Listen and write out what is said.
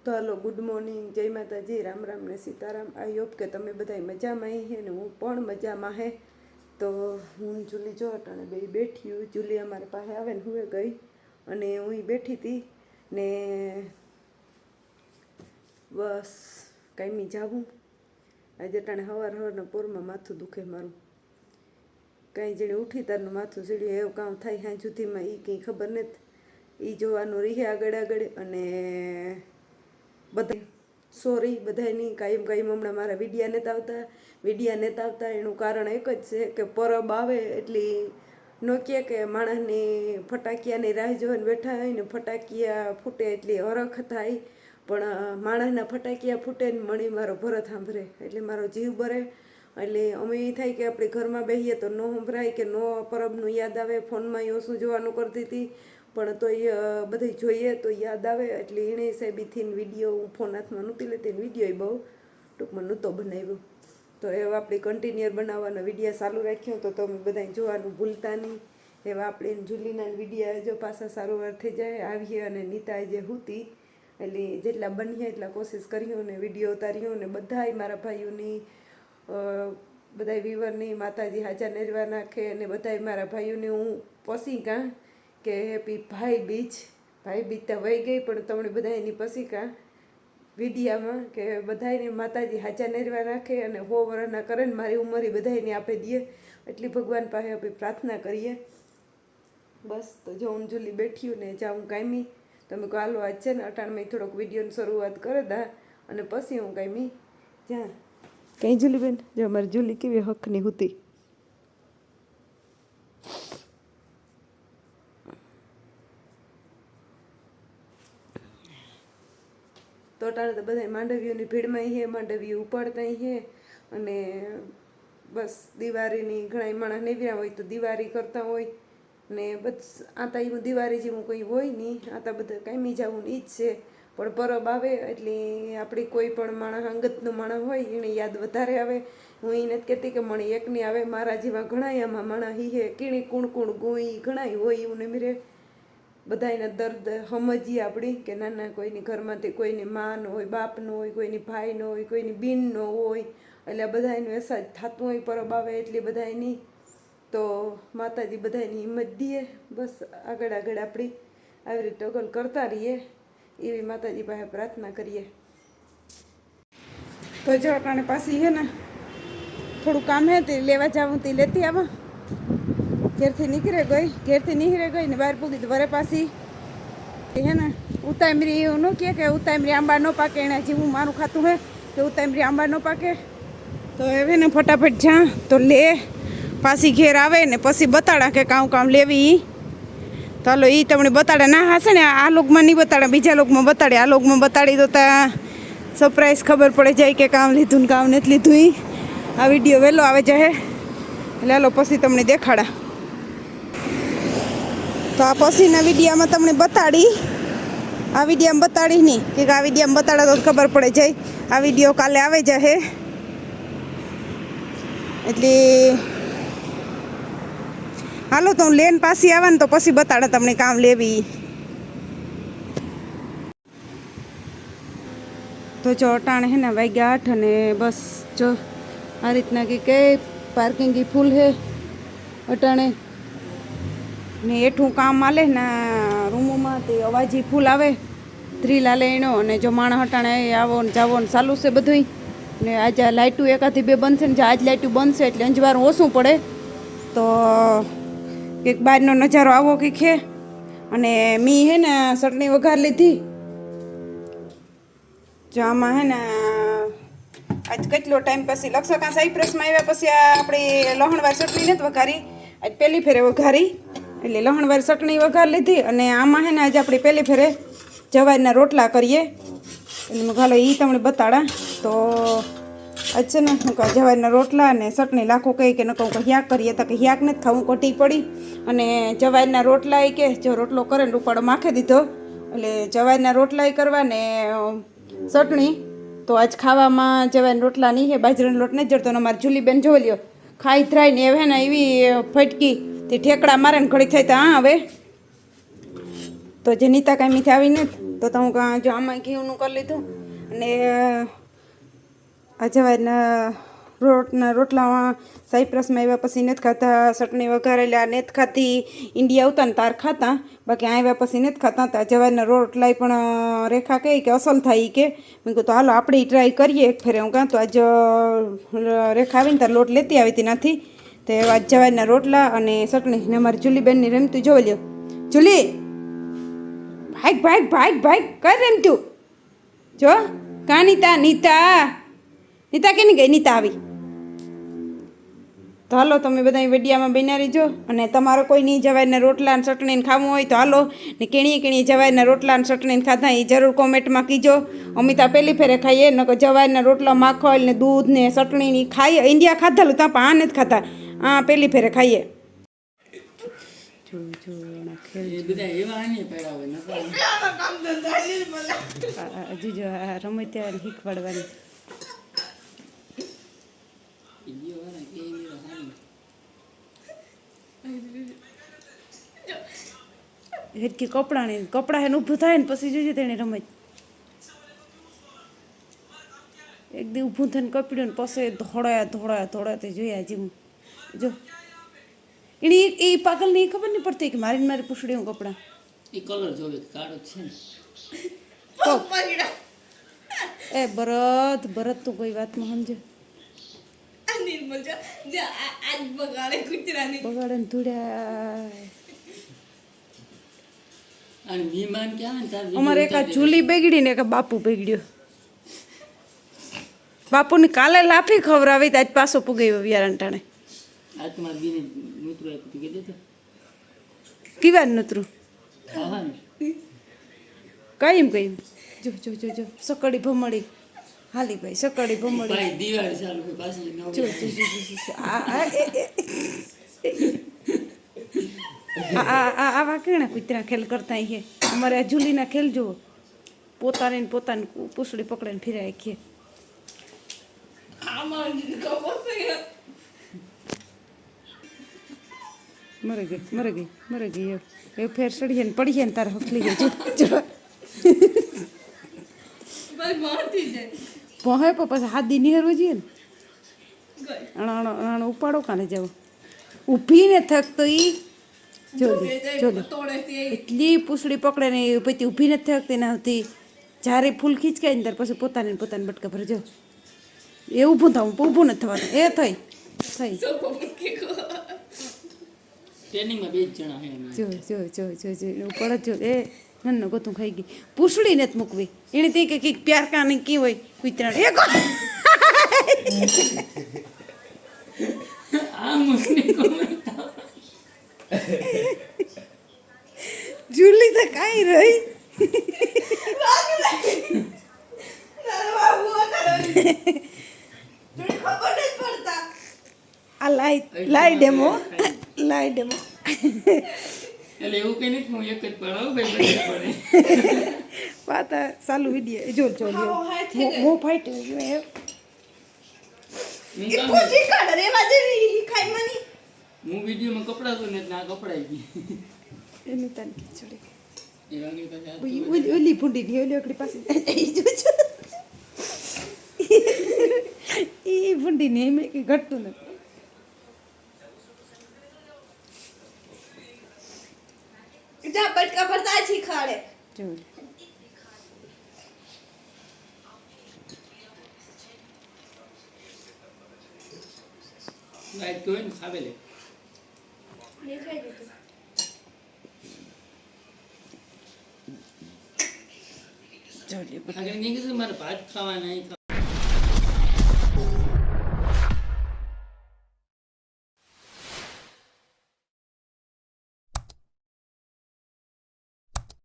તો હાલો, good morning, જય માતાજી, રામ રામ ને સીતારામ। આઈ હોપ કે તમે બધા મજામાં હે ને હું પણ મજામાં હે। તો હું જુલી જો અટાણે બે બેઠી હું। જુલી અમારી પાસે આવે ને હુએ ગઈ અને હું બેઠી હતી ને બસ કાંઈ જાવું। આજે અટાણે સવારના પોરમાં માથું દુખે મારું, કાંઈ જેણે ઉઠી તારનું માથું સીડ્યું એવું કામ થાય સાંજ સુધીમાં, એ કંઈ ખબર નથી। એ જોવાનું રહે આગળ આગળ। અને બધા સોરી બધાની કાયમ હમણાં મારા વિડિયા નહોતા આવતા એનું કારણ એક જ છે કે પરબ આવે એટલી ન કે માણસની ફટાકિયાની રાહ જોઈને બેઠા હોય ને ફટાકિયા ફૂટે એટલી હરખ થાય, પણ માણસના ફટાકિયા ફૂટે ને મણી મારો ભરત સાંભળે એટલે મારો જીવ બરે। એટલે અમે એ થાય કે આપણે ઘરમાં બેસીએ તો ન સંભળાય કે ન પરબનું યાદ આવે। ફોનમાં ઓછું જોવાનું કરતી હતી પણ તોય બધું જોઈએ તો યાદ આવે, એટલે એણે સાહેબીથી વિડીયો હું ફોન હાથમાં નહોતી લેતી ને વિડીયો બહુ ટૂંકમાં નહોતો બનાવ્યો। તો એવા આપણે કન્ટિન્યુઅર બનાવવાનો વિડીયો ચાલુ રાખ્યો તો તમે બધાને જોવાનું ભૂલતા નહીં। એવા આપણે જુલીના વિડીયો જો પાછા સારું વાર થઈ જાય આવીએ। અને નીતા જે હતી એટલે જેટલા બનીએ એટલા કોશિશ કર્યો ને વિડીયો ઉતાર્યો ને બધાય મારા ભાઈઓની બધા વિવરની માતાજી હાજર નિર્વા નાખે અને બધાય મારા ભાઈઓને હું પસી કાં કે હેપી ભાઈ બીજ ત્યાં વહી ગઈ પણ તમને બધા એની પછી કાં વિડીયામાં કે બધાને માતાજી હાજર નિર્વા નાખે અને 100 વર્ષના કરે ને મારી ઉંમરે બધાને આપી દે એટલી ભગવાન પાસે આપણે પ્રાર્થના કરીએ। બસ તો જો હું જુલી બેઠ્યું ને જાઉં કાયમી તમે કહો હાલો આજ છે ને અટાણમાં થોડોક વિડીયોની શરૂઆત કરે દા અને પછી હું કાયમી જ્યાં કંઈ જુલીબેન જો અમારી જુલી કેવી હકની હતી। તો અટાણે તો બધા માંડવીઓની ભીડમાં હે, માંડવી ઉપાડતા હે અને બસ દિવાળીની ઘણા માણસ નેવ્યા હોય તો દિવાળી કરતા હોય ને બસ આતા એવું દિવાળી જેવું કંઈ હોય નહીં, આતા બધા કાયમી જવું ને એ જ છે। પણ પરબ આવે એટલે આપણી કોઈ પણ માણસ અંગતનું માણસ હોય એને યાદ વધારે આવે। હું એ નથી કહેતી કે મને એકની આવે, મારા જેવા ઘણા આમાં માણસ હે કીણી કુણ ગુઈ ઘણા હોય એવું ને મેરે બધાના દર્દ સમજીએ આપણી કે નાના કોઈની ઘરમાંથી કોઈની માં ન હોય, બાપ ન હોય, કોઈની ભાઈ ન હોય, કોઈની બીન ન હોય, એટલે બધાનું એસાજ થતું હોય પરબ આવે એટલે બધાની। તો માતાજી બધાની હિંમત દે, બસ આગળ આપણી આવી રીતે ટગલ કરતા રહીએ એવી માતાજી પાસે પ્રાર્થના કરીએ। તો જો અટાણે પાછી હે ને થોડું કામ હે તે લેવા જાવું તે લેતી આવા। ઘેરથી નીકળે ગઈ ને બહાર પૂગી તો વરે પાછી હે ને ઉતામરી એવું ન કે ઉતામરી આંબા ન પાકે, એના જેવું મારું ખાતું હે કે ઉતામરી આંબા ન પાકે। તો હવે ને ફટાફટ જ્યાં તો લે પાછી ઘેર આવે ને પછી બતાડા કે કામ લેવી તો હાલો એ તમને બતાડે ના હશે ને આ લોગમાં નહીં બતાડે, બીજા લોગમાં બતાડે। આ લોગમાં બતાડી તો ત્યાં સરપ્રાઈઝ ખબર પડે જાય કે કામ લીધું ને કામ નથી લીધું। આ વિડીયો વહેલો આવે જાય એટલે હાલો પછી તમને દેખાડા। તો આ પછીના વિડીયામાં તમને બતાડી, આ વિડીયામાં બતાડી નહીં કે આ વિડીયામાં બતાડે તો ખબર પડે જાય। આ વિડીયો કાલે આવે જાય એટલે હાલો તો હું લેન પાછી આવે ને તો પછી બતાડે તમને કામ લેવી। તો જો અટાણે હે ને વાગ્યા 8 અને બસ જો આ રીતના કે પાર્કિંગ ફૂલ હે અટાણે ને એઠું કામ આલે ને રૂમોમાં તે અવાજી ફૂલ આવે થ્રીલ આલે એનો। અને જો માણસ અટાણે આવો ને જાવો ને ચાલુ છે બધું ને આજે લાઇટું એકાથી બે બનશે ને આજ લાઇટું બનશે એટલે અંજવારું ઓછું પડે તો કંઈક બહારનો નજારો આવો કંઈક હે। અને મી હે ને ચટણી વઘાર લીધી જો આમાં હે ને આજ કેટલો ટાઈમ પછી લક્ષકા સાઈપ્રસમાં આવ્યા પછી આપણી લહણવાર ચટણી નથી વઘારી, આજ પહેલી ફેરે વઘારી એટલે લહણવાર ચટણી વઘાર લીધી। અને આમાં હે ને આજે આપણે પહેલી ફેરે જવારના રોટલા કરીએ એટલે હાલો એ તમને બતાડા। તો આજ છે ને હું કહું જવારના રોટલા અને ચટણી લાખો કહી કે ન કહું કે હ્યાક કરીએ તો કે હ્યાક નથી ખાવું કટી પડી અને જવારના રોટલા એ કે જો રોટલો કરે ને રૂપાડો માખી દીધો એટલે જવારના રોટલા કરવા ને ચટણી તો આજ ખાવામાં જવાના રોટલા નહીં હે, બાજરાનો લોટ નથી જડતો ને અમારી જુલીબેન જોઈ લ્યો ખાઈ થરાય ને હવે ને એવી ફટકી તે ઠેકડા મારે ને ઘડીક થાય તો હા હવે તો જે નીતા કાંઈથી આવી નથી તો હું કાં જો આમાં ઘીનું કરી લીધું અને આ જવારના રોટલામાં સાઈપ્રસમાં આવ્યા પછી નથી ખાતા, ચટણી વઘારેલા નથી ખાતી, ઇન્ડિયા આવતા ને તાર ખાતા, બાકી આવ્યા પછી નથી ખાતા. તો જવારના રોટલા પણ રેખા કહે કે અસલ થાય કે મેં કહું તો હાલો આપણે ટ્રાય કરીએ એક ફેરે. હું કાં તો આજ રેખા આવીને તાર લોટ લેતી આવી હતી નથી તે આજ જવારના રોટલા અને ચટણી ને અમારી જુલીબેનની રમતું જોઈ લ્યો. જુલી ભાગ ભાગ ભાગ ભાગ કર રમતું જો કા નીતા નીતા કે નહીં ગઈ? નીતા આવી. તો હાલો તમે બધા વિડીયામાં બન્યા રહીજો. અને તમારો કોઈ નહીં જવારના રોટલા અને ચટણીને ખાવું હોય તો હાલો ને કેણીએ જવારના રોટલા અને ચટણીને ખાતા એ જરૂર કોમેન્ટમાં કીજો. અમિતા પહેલી ફેરે ખાઈએ નકર જવારના રોટલા માખોલ ને દૂધ ને ચટણી ખાઈએ. ઇન્ડિયા ખાધેલું ત્યાં પણ આ નથી ખાતા, આ પહેલી ફેરે ખાઈએ. હજુ જો રમે ત્યારે શીખવાડવાની હેડકી કપડા હે ઊભું થાય ને પછી જોજે તેને રમત એક દી ઊભું થઈને કપડ્યું ને પછી ધોળાયા તે જોયા જીમ જો એની એ પાગલને એ ખબર નહીં પડતી કે મારી પૂછડી હું કપડાં એ કલર જોવે કાળો છે ને એ ભરત તું કોઈ વાતમાં સમજે બગાડે ને ધૂળ્યા. અને મહેમાન ક્યાં ને તાર અમારે એક આ જુલી બગડી ને એક બાપુ બગડ્યો. બાપુની કાલે લાફી ખવડાવી આજ પાછો પુગાવ્યો વિયારંટાણે. આ તમારા દીને નૂતરું આપ્યું તું કીધું કીવાનું નૂતરું ખાવાનું કઈ જો સકડી ભમડી હાલી ભાઈ સકડી ભમડી ભાઈ દિવાળી ચાલુ હોય પાછી જો આવા કેણા કૂતરા ખેલ કરતા છે. અમારે આ જુલીના ખેલ જુઓ પોતાની પૂછડી પકડીને ફિરાય ખે. મરે ગઈ એ ફેર સડીએ ને પડીએ ને તારે હકલી જાય પહોંચે પછી હાથ દી નિહરવો જોઈએ ને ઉપાડો કાને જાવ ઊભી ને થકતો ઈ જો એટલી પૂછડી પકડે ને પછી ઊભી નથી થકતી ના હતી. જ્યારે ફૂલ ખીચકાય ને ત્યારે પછી પોતાને બટકા ભરજો એ ઊભું થવું ઊભું નથી થવાનું એ થઈ ટ્રેનિંગમાં 2 જણા હે જો ઉપર જ જો એ નન્નો ગોતું ખાઈ ગઈ પૂછડી નથી મૂકવી એને તે કે પ્યાર કાને કી હોય કૂતરા જુલી તો કાંઈ રહી આ લાઈ ડેમો એટલે એવું કઈ નથી હું એક જ પડાવું ભાઈ પડે પાતા ચાલુ વિડીયો જો મો ફાઈટ ગયો હું વિડીયોમાં કપડા તો ને ના કપડાઈ ગઈ એનું તન ખીચડી એ વાંગી પાસે ઓલી ભૂંડી ની ઓલી ઓકડી પાસે એ ભૂંડી ને એમ કે ઘટતું નથી. જા બટકા ભરતા શીખાડે જો લાઈટ કોઈ ને ખાવે લે દેખાઈ દીધું જો આગળ નહીં કીધું મારે ભાત ખાવાના